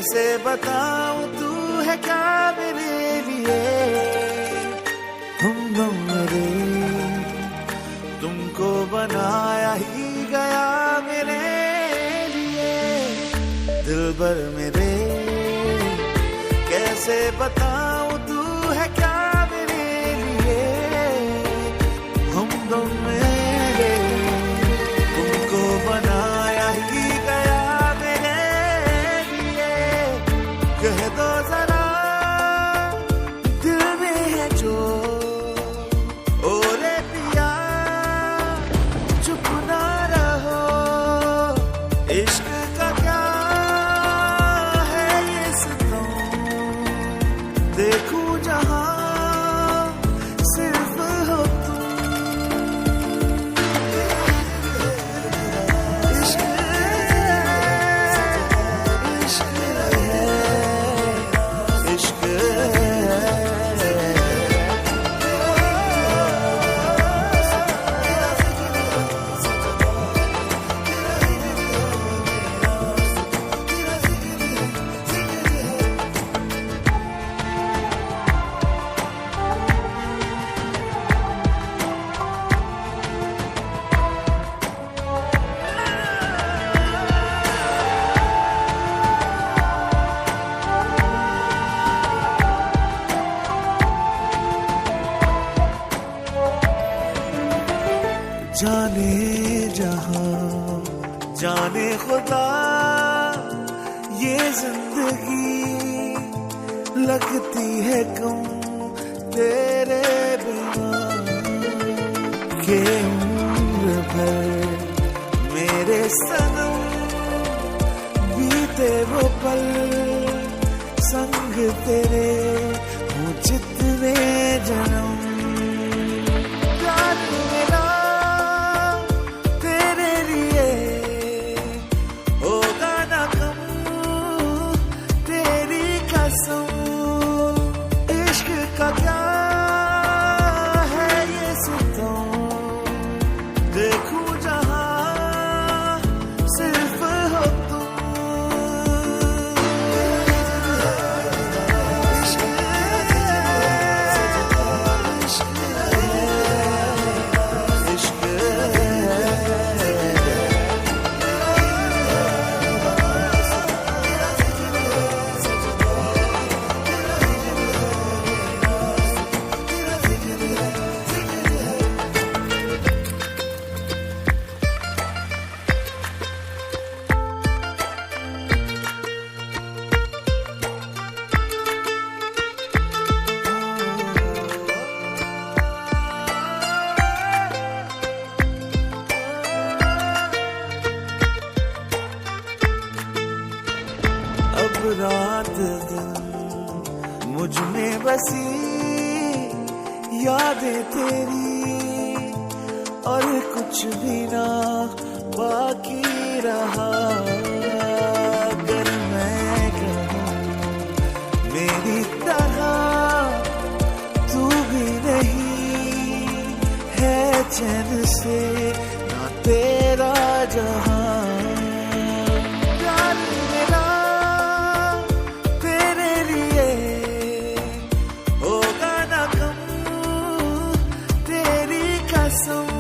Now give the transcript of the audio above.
कैसे बताऊं तू है क्या मेरे लिए, हम मेरे तुमको बनाया ही गया मेरे लिए। दिलबर मेरे कैसे बताऊं तू है क्या मेरे लिए, हम मेरे तुमको बनाया ही गया मेरे लिए। कह दो जरा दिल में है जो, ओ रे पिया चुप ना रहो। इश्क का क्या है ये सितम, देखूं जहां सिर्फ हो तुम। इश्क इश्क इश्क जाने जहां जाने खुदा ये जिंदगी लगती है कम तेरे बिना। के उम्र भर मेरे सनम बीते वो पल संग तेरे हूँ जितने जन्म। इश्क का क्या है ये सितम, देखूं जहां सिर्फ हो तुम। इश्क इश्क रात दिन मुझ में बसी यादें तेरी, और कुछ भी ना बाकी रहा। अगर मैं कहूँ मेरी तरह तू भी नहीं है चैन से ना तेरा जहां। So